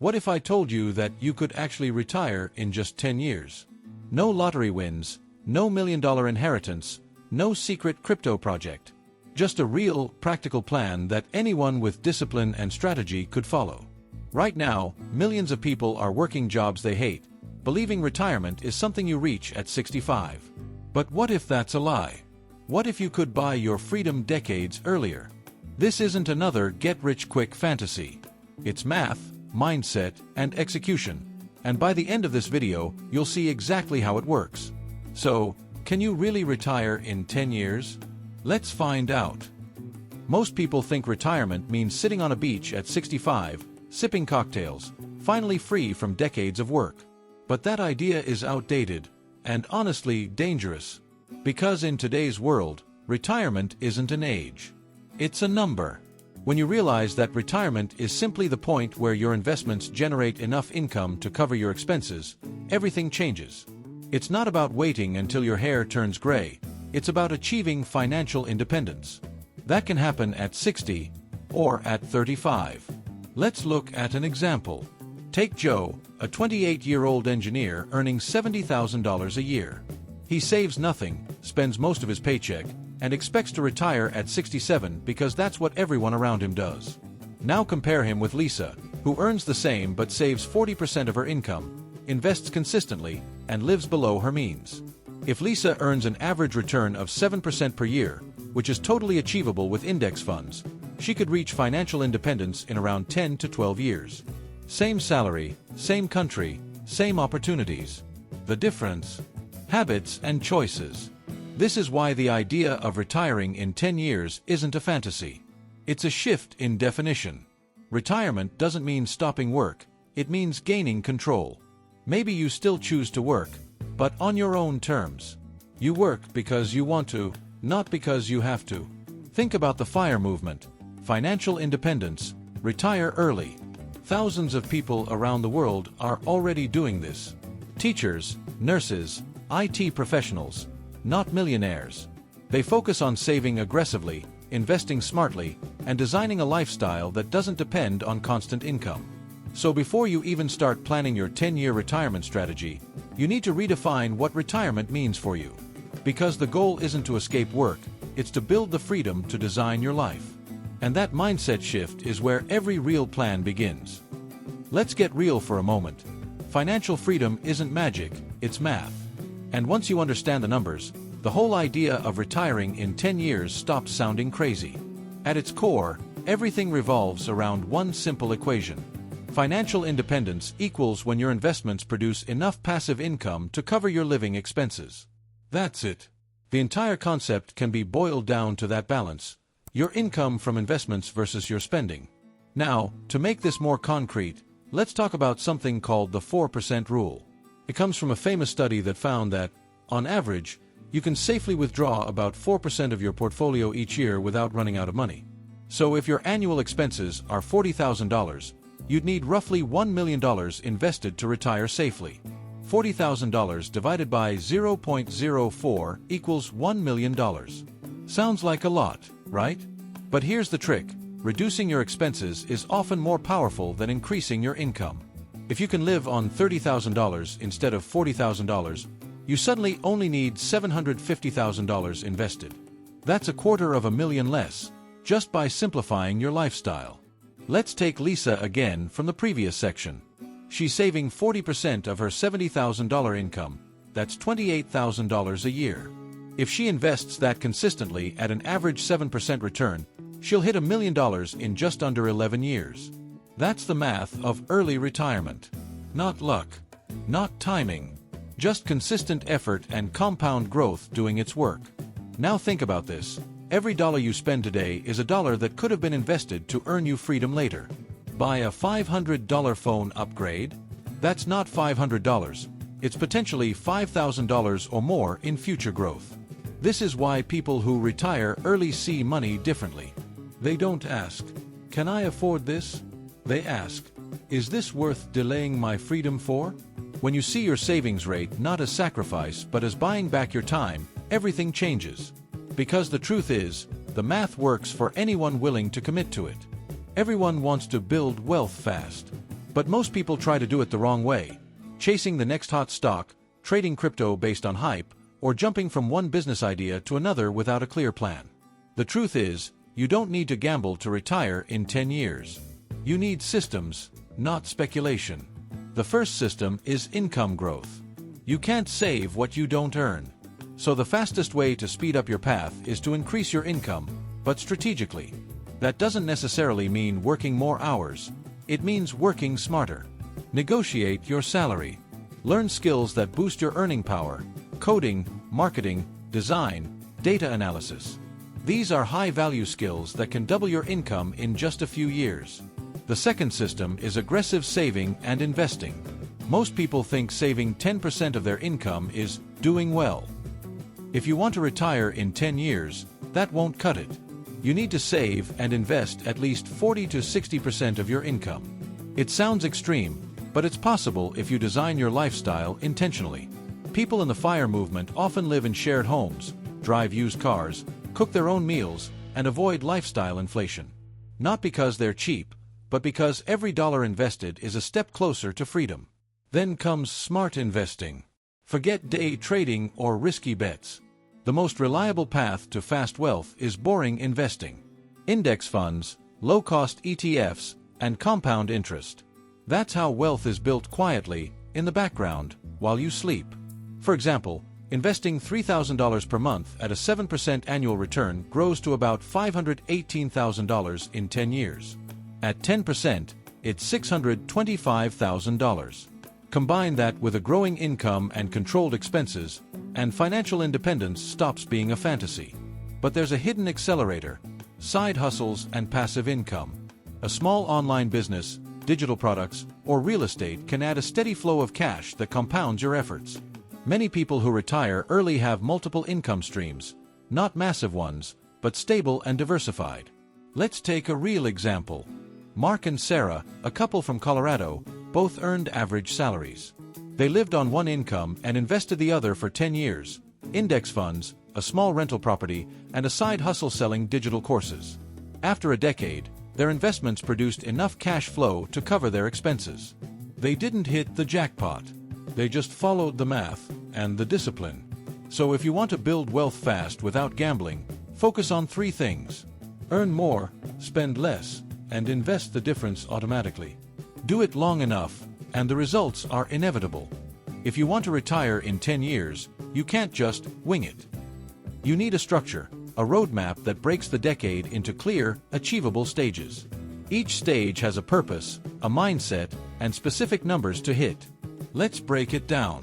What if I told you that you could actually retire in just 10 years? No lottery wins, no million-dollar inheritance, no secret crypto project. Just a real, practical plan that anyone with discipline and strategy could follow. Right now, millions of people are working jobs they hate, believing retirement is something you reach at 65. But what if that's a lie? What if you could buy your freedom decades earlier? This isn't another get-rich-quick fantasy. It's math, mindset, and execution. And by the end of this video, you'll see exactly how it works. So, can you really retire in 10 years? Let's find out. Most people think retirement means sitting on a beach at 65, sipping cocktails, finally free from decades of work. But that idea is outdated, and honestly dangerous. Because in today's world, retirement isn't an age. It's a number. When you realize that retirement is simply the point where your investments generate enough income to cover your expenses, everything changes. It's not about waiting until your hair turns gray. It's about achieving financial independence. That can happen at 60 or at 35. Let's look at an example. Take Joe, a 28-year-old engineer earning $70,000 a year. He saves nothing, spends most of his paycheck, and expects to retire at 67 because that's what everyone around him does. Now compare him with Lisa, who earns the same but saves 40% of her income, invests consistently, and lives below her means. If Lisa earns an average return of 7% per year, which is totally achievable with index funds, she could reach financial independence in around 10 to 12 years. Same salary, same country, same opportunities. The difference? Habits and choices. This is why the idea of retiring in 10 years isn't a fantasy. It's a shift in definition. Retirement doesn't mean stopping work, it means gaining control. Maybe you still choose to work, but on your own terms. You work because you want to, not because you have to. Think about the FIRE movement. Financial independence, retire early. Thousands of people around the world are already doing this. Teachers, nurses, IT professionals, not millionaires. They focus on saving aggressively, investing smartly, and designing a lifestyle that doesn't depend on constant income. So before you even start planning your 10-year retirement strategy, you need to redefine what retirement means for you. Because the goal isn't to escape work, it's to build the freedom to design your life. And that mindset shift is where every real plan begins. Let's get real for a moment. Financial freedom isn't magic, it's math. And once you understand the numbers, the whole idea of retiring in 10 years stops sounding crazy. At its core, everything revolves around one simple equation. Financial independence equals when your investments produce enough passive income to cover your living expenses. That's it. The entire concept can be boiled down to that balance. Your income from investments versus your spending. Now, to make this more concrete, let's talk about something called the 4% rule. It comes from a famous study that found that, on average, you can safely withdraw about 4% of your portfolio each year without running out of money. So if your annual expenses are $40,000, you'd need roughly $1 million invested to retire safely. $40,000 divided by 0.04 equals $1 million. Sounds like a lot, right? But here's the trick. Reducing your expenses is often more powerful than increasing your income. If you can live on $30,000 instead of $40,000, you suddenly only need $750,000 invested. That's $250,000 less, just by simplifying your lifestyle. Let's take Lisa again from the previous section. She's saving 40% of her $70,000 income. That's $28,000 a year. If she invests that consistently at an average 7% return, she'll hit $1 million in just under 11 years. That's the math of early retirement. Not luck, not timing, just consistent effort and compound growth doing its work. Now think about this. Every dollar you spend today is a dollar that could have been invested to earn you freedom later. Buy a $500 phone upgrade? That's not $500. It's potentially $5,000 or more in future growth. This is why people who retire early see money differently. They don't ask, "Can I afford this?" They ask, "Is this worth delaying my freedom for?" When you see your savings rate not as sacrifice but as buying back your time, everything changes. Because the truth is, the math works for anyone willing to commit to it. Everyone wants to build wealth fast. But most people try to do it the wrong way, chasing the next hot stock, trading crypto based on hype, or jumping from one business idea to another without a clear plan. The truth is, you don't need to gamble to retire in 10 years. You need systems, not speculation. The first system is income growth. You can't save what you don't earn. So the fastest way to speed up your path is to increase your income, but strategically. That doesn't necessarily mean working more hours. It means working smarter. Negotiate your salary. Learn skills that boost your earning power: coding, marketing, design, data analysis. These are high-value skills that can double your income in just a few years. The second system is aggressive saving and investing. Most people think saving 10% of their income is doing well. If you want to retire in 10 years, that won't cut it. You need to save and invest at least 40 to 60% of your income. It sounds extreme, but it's possible if you design your lifestyle intentionally. People in the FIRE movement often live in shared homes, drive used cars, cook their own meals, and avoid lifestyle inflation. Not because they're cheap, but because every dollar invested is a step closer to freedom. Then comes smart investing. Forget day trading or risky bets. The most reliable path to fast wealth is boring investing. Index funds, low-cost ETFs, and compound interest. That's how wealth is built quietly, in the background, while you sleep. For example, investing $3,000 per month at a 7% annual return grows to about $518,000 in 10 years. At 10%, it's $625,000. Combine that with a growing income and controlled expenses, and financial independence stops being a fantasy. But there's a hidden accelerator: side hustles and passive income. A small online business, digital products, or real estate can add a steady flow of cash that compounds your efforts. Many people who retire early have multiple income streams, not massive ones, but stable and diversified. Let's take a real example. Mark and Sarah, a couple from Colorado, both earned average salaries. They lived on one income and invested the other for 10 years: index funds, a small rental property, and a side hustle selling digital courses. After a decade, their investments produced enough cash flow to cover their expenses. They didn't hit the jackpot. They just followed the math and the discipline. So if you want to build wealth fast without gambling, focus on 3 things: earn more, spend less, and invest the difference automatically. Do it long enough, and the results are inevitable. If you want to retire in 10 years, you can't just wing it. You need a structure, a roadmap that breaks the decade into clear, achievable stages. Each stage has a purpose, a mindset, and specific numbers to hit. Let's break it down.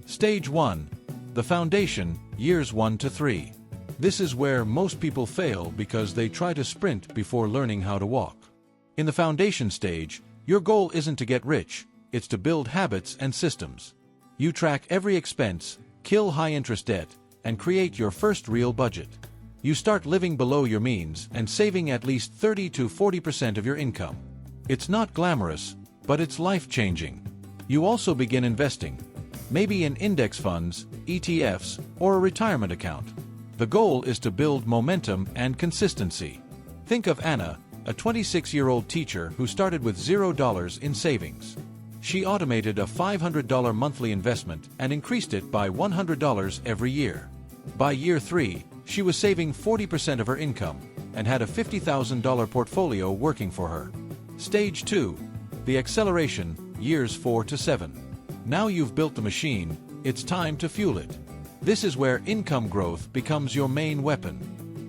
Stage 1. The foundation, years 1 to 3. This is where most people fail because they try to sprint before learning how to walk. In the foundation stage, your goal isn't to get rich, it's to build habits and systems. You track every expense, kill high-interest debt, and create your first real budget. You start living below your means and saving at least 30 to 40% of your income. It's not glamorous, but it's life-changing. You also begin investing, maybe in index funds, ETFs, or a retirement account. The goal is to build momentum and consistency. Think of Anna, a 26-year-old teacher who started with $0 in savings. She automated a $500 monthly investment and increased it by $100 every year. By year 3, she was saving 40% of her income and had a $50,000 portfolio working for her. Stage 2. The acceleration, years 4 to 7. Now you've built the machine, it's time to fuel it. This is where income growth becomes your main weapon.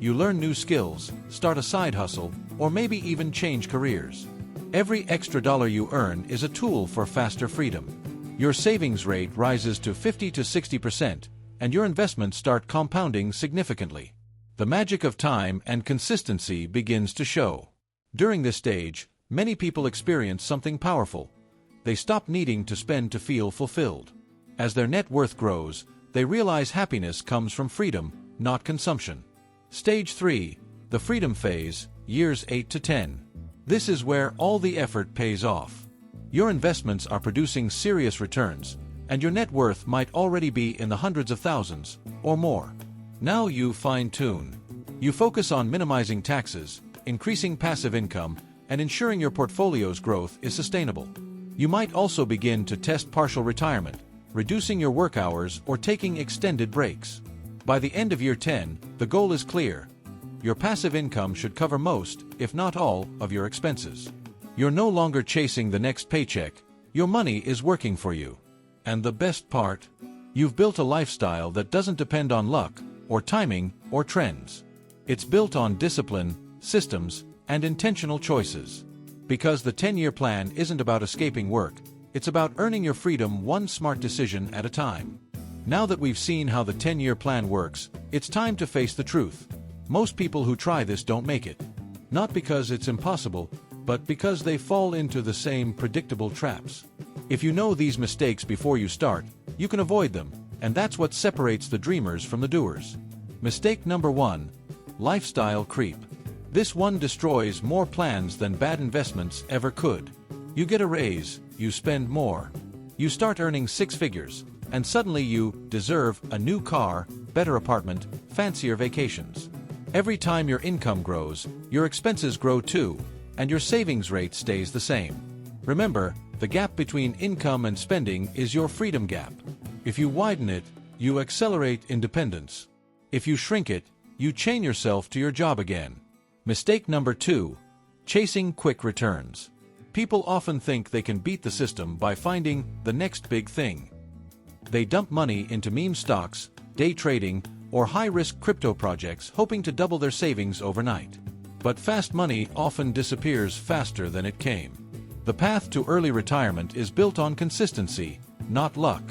You learn new skills, start a side hustle, or maybe even change careers. Every extra dollar you earn is a tool for faster freedom. Your savings rate rises to 50 to 60%, and your investments start compounding significantly. The magic of time and consistency begins to show. During this stage, many people experience something powerful. They stop needing to spend to feel fulfilled. As their net worth grows, they realize happiness comes from freedom, not consumption. Stage 3. The freedom phase, years 8 to 10. This is where all the effort pays off. Your investments are producing serious returns, and your net worth might already be in the hundreds of thousands, or more. Now you fine-tune. You focus on minimizing taxes, increasing passive income, and ensuring your portfolio's growth is sustainable. You might also begin to test partial retirement, reducing your work hours or taking extended breaks. By the end of year 10, the goal is clear. Your passive income should cover most, if not all, of your expenses. You're no longer chasing the next paycheck, your money is working for you. And the best part? You've built a lifestyle that doesn't depend on luck, or timing, or trends. It's built on discipline, systems, and intentional choices. Because the 10-year plan isn't about escaping work, it's about earning your freedom one smart decision at a time. Now that we've seen how the 10-year plan works, it's time to face the truth. Most people who try this don't make it. Not because it's impossible, but because they fall into the same predictable traps. If you know these mistakes before you start, you can avoid them, and that's what separates the dreamers from the doers. Mistake number 1. Lifestyle creep. This one destroys more plans than bad investments ever could. You get a raise, you spend more. You start earning 6 figures, and suddenly you deserve a new car, better apartment, fancier vacations. Every time your income grows, your expenses grow too, and your savings rate stays the same. Remember, the gap between income and spending is your freedom gap. If you widen it, you accelerate independence. If you shrink it, you chain yourself to your job again. Mistake number 2. Chasing quick returns. People often think they can beat the system by finding the next big thing. They dump money into meme stocks, day trading, or high-risk crypto projects hoping to double their savings overnight. But fast money often disappears faster than it came. The path to early retirement is built on consistency, not luck.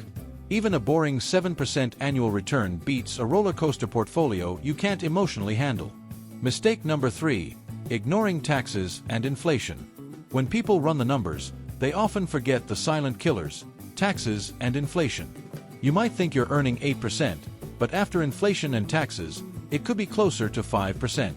Even a boring 7% annual return beats a roller coaster portfolio you can't emotionally handle. Mistake number 3. Ignoring taxes and inflation. When people run the numbers, they often forget the silent killers, taxes and inflation. You might think you're earning 8%, but after inflation and taxes, it could be closer to 5%.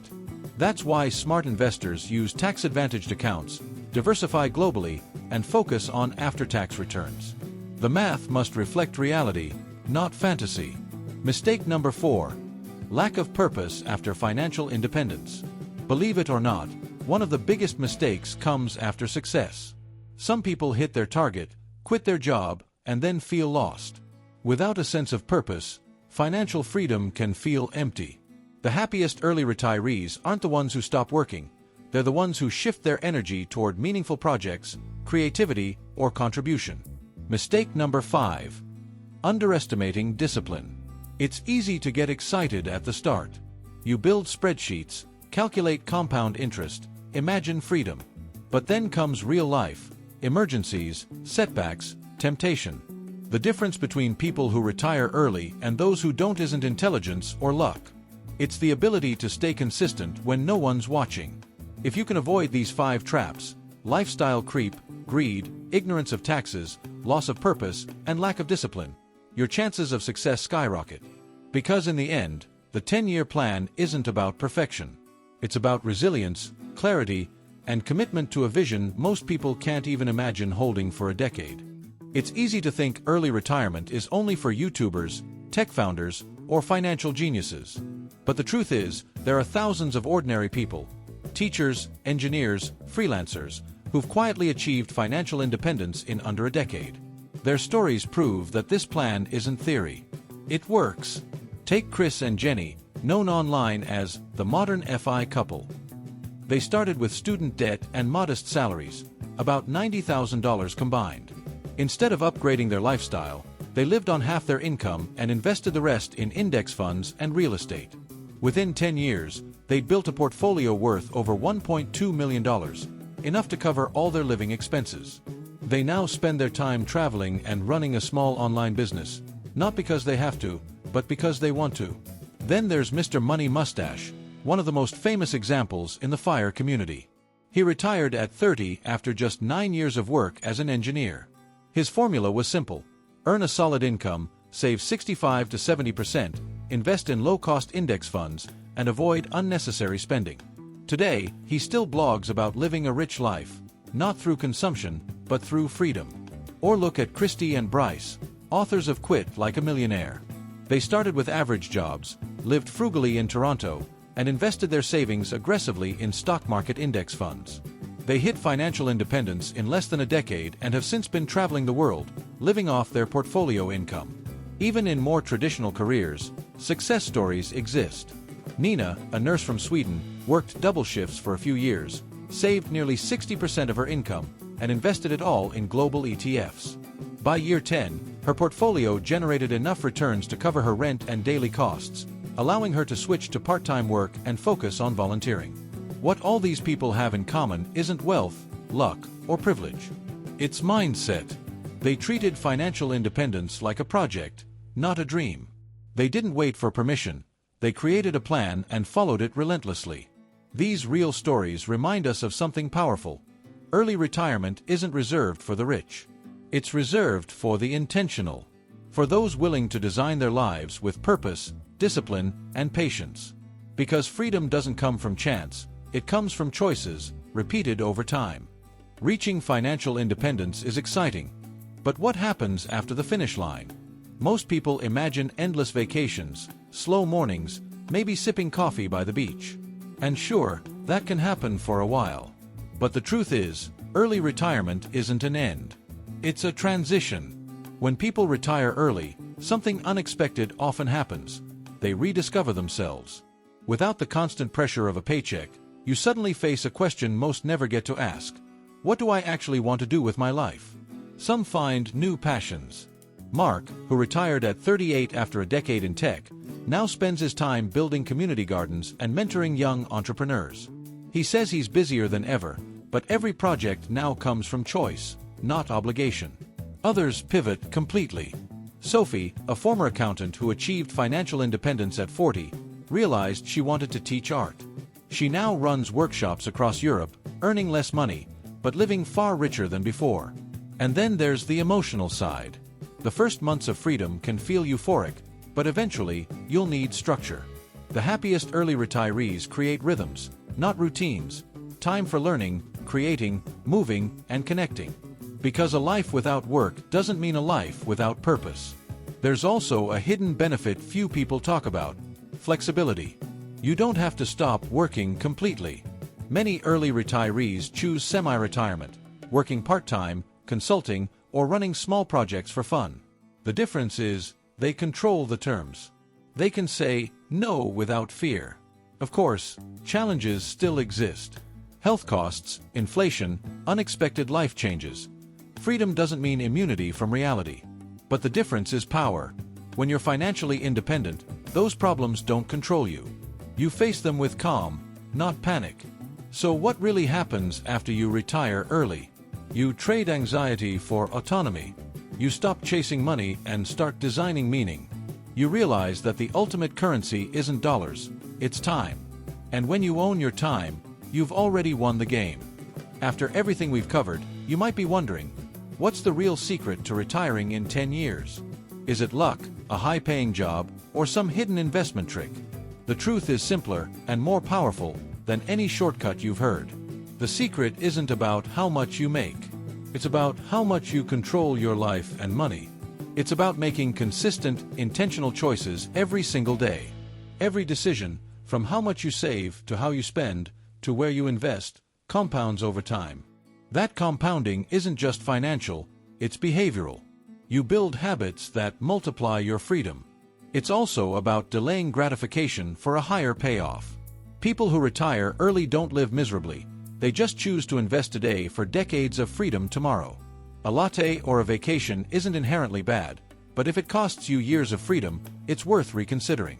That's why smart investors use tax-advantaged accounts, diversify globally, and focus on after-tax returns. The math must reflect reality, not fantasy. Mistake number 4. Lack of purpose after financial independence. Believe it or not, one of the biggest mistakes comes after success. Some people hit their target, quit their job, and then feel lost. Without a sense of purpose, financial freedom can feel empty. The happiest early retirees aren't the ones who stop working. They're the ones who shift their energy toward meaningful projects, creativity, or contribution. Mistake number 5. Underestimating discipline. It's easy to get excited at the start. You build spreadsheets, calculate compound interest, imagine freedom. But then comes real life, emergencies, setbacks, temptation. The difference between people who retire early and those who don't isn't intelligence or luck. It's the ability to stay consistent when no one's watching. If you can avoid these 5 traps, lifestyle creep, greed, ignorance of taxes, loss of purpose, and lack of discipline, your chances of success skyrocket. Because in the end, the 10-year plan isn't about perfection. It's about resilience, clarity, and commitment to a vision most people can't even imagine holding for a decade. It's easy to think early retirement is only for YouTubers, tech founders, or financial geniuses. But the truth is, there are thousands of ordinary people, teachers, engineers, freelancers, who've quietly achieved financial independence in under a decade. Their stories prove that this plan isn't theory. It works. Take Chris and Jenny, known online as the modern FI couple. They started with student debt and modest salaries, about $90,000 combined. Instead of upgrading their lifestyle, they lived on half their income and invested the rest in index funds and real estate. Within 10 years, they'd built a portfolio worth over $1.2 million, enough to cover all their living expenses. They now spend their time traveling and running a small online business, not because they have to, but because they want to. Then there's Mr. Money Mustache, one of the most famous examples in the FIRE community. He retired at 30 after just 9 years of work as an engineer. His formula was simple: earn a solid income, save 65 to 70%, invest in low-cost index funds, and avoid unnecessary spending. Today, he still blogs about living a rich life, not through consumption, but through freedom. Or look at Christy and Bryce, authors of Quit Like a Millionaire. They started with average jobs, lived frugally in Toronto, and invested their savings aggressively in stock market index funds. They hit financial independence in less than a decade and have since been traveling the world, living off their portfolio income. Even in more traditional careers, success stories exist. Nina, a nurse from Sweden, worked double shifts for a few years, saved nearly 60% of her income, and invested it all in global ETFs. By year 10, her portfolio generated enough returns to cover her rent and daily costs, allowing her to switch to part-time work and focus on volunteering. What all these people have in common isn't wealth, luck, or privilege. It's mindset. They treated financial independence like a project, not a dream. They didn't wait for permission. They created a plan and followed it relentlessly. These real stories remind us of something powerful. Early retirement isn't reserved for the rich. It's reserved for the intentional. For those willing to design their lives with purpose, discipline, and patience. Because freedom doesn't come from chance. It comes from choices, repeated over time. Reaching financial independence is exciting. But what happens after the finish line? Most people imagine endless vacations, slow mornings, maybe sipping coffee by the beach. And sure, that can happen for a while. But the truth is, early retirement isn't an end. It's a transition. When people retire early, something unexpected often happens. They rediscover themselves. Without the constant pressure of a paycheck, you suddenly face a question most never get to ask. What do I actually want to do with my life? Some find new passions. Mark, who retired at 38 after a decade in tech, now spends his time building community gardens and mentoring young entrepreneurs. He says he's busier than ever, but every project now comes from choice, not obligation. Others pivot completely. Sophie, a former accountant who achieved financial independence at 40, realized she wanted to teach art. She now runs workshops across Europe, earning less money, but living far richer than before. And then there's the emotional side. The first months of freedom can feel euphoric, but eventually, you'll need structure. The happiest early retirees create rhythms, not routines. Time for learning, creating, moving, and connecting. Because a life without work doesn't mean a life without purpose. There's also a hidden benefit few people talk about: flexibility. You don't have to stop working completely. Many early retirees choose semi-retirement, working part-time, consulting, or running small projects for fun. The difference is, they control the terms. They can say no without fear. Of course, challenges still exist. Health costs, inflation, unexpected life changes. Freedom doesn't mean immunity from reality. But the difference is power. When you're financially independent, those problems don't control you. You face them with calm, not panic. So what really happens after you retire early? You trade anxiety for autonomy. You stop chasing money and start designing meaning. You realize that the ultimate currency isn't dollars, it's time. And when you own your time, you've already won the game. After everything we've covered, you might be wondering, what's the real secret to retiring in 10 years? Is it luck, a high-paying job, or some hidden investment trick? The truth is simpler and more powerful than any shortcut you've heard. The secret isn't about how much you make. It's about how much you control your life and money. It's about making consistent, intentional choices every single day. Every decision, from how much you save to how you spend, to where you invest, compounds over time. That compounding isn't just financial, it's behavioral. You build habits that multiply your freedom. It's also about delaying gratification for a higher payoff. People who retire early don't live miserably. They just choose to invest today for decades of freedom tomorrow. A latte or a vacation isn't inherently bad, but if it costs you years of freedom, it's worth reconsidering.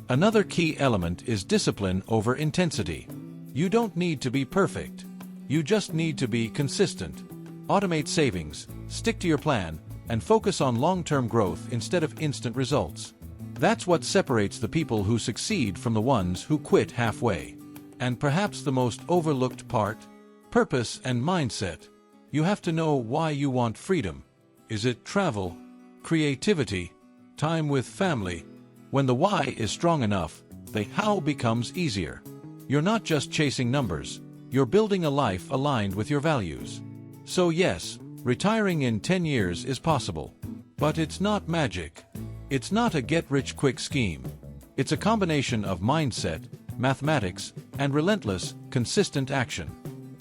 Another key element is discipline over intensity. You don't need to be perfect. You just need to be consistent. Automate savings, stick to your plan, and focus on long-term growth instead of instant results. That's what separates the people who succeed from the ones who quit halfway. And perhaps the most overlooked part? Purpose and mindset. You have to know why you want freedom. Is it travel? Creativity? Time with family? When the why is strong enough, the how becomes easier. You're not just chasing numbers. You're building a life aligned with your values. So yes, retiring in 10 years is possible. But it's not magic. It's not a get-rich-quick scheme. It's a combination of mindset, mathematics, and relentless, consistent action.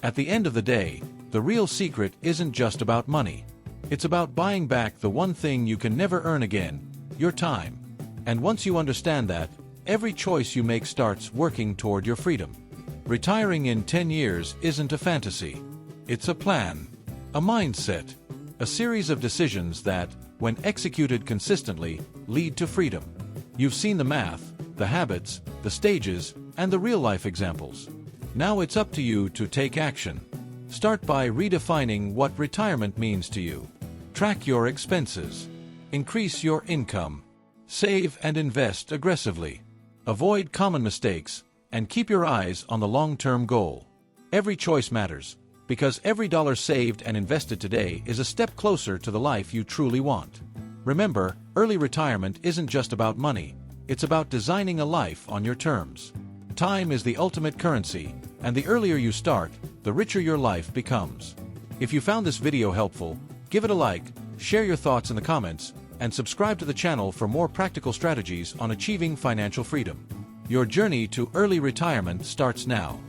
At the end of the day, the real secret isn't just about money. It's about buying back the one thing you can never earn again, your time. And once you understand that, every choice you make starts working toward your freedom. Retiring in 10 years isn't a fantasy. It's a plan, a mindset, a series of decisions that, when executed consistently, lead to freedom. You've seen the math, the habits, the stages, and the real-life examples. Now it's up to you to take action. Start by redefining what retirement means to you. Track your expenses. Increase your income. Save and invest aggressively. Avoid common mistakes, and keep your eyes on the long-term goal. Every choice matters, because every dollar saved and invested today is a step closer to the life you truly want. Remember, early retirement isn't just about money, it's about designing a life on your terms. Time is the ultimate currency, and the earlier you start, the richer your life becomes. If you found this video helpful, give it a like, share your thoughts in the comments, and subscribe to the channel for more practical strategies on achieving financial freedom. Your journey to early retirement starts now.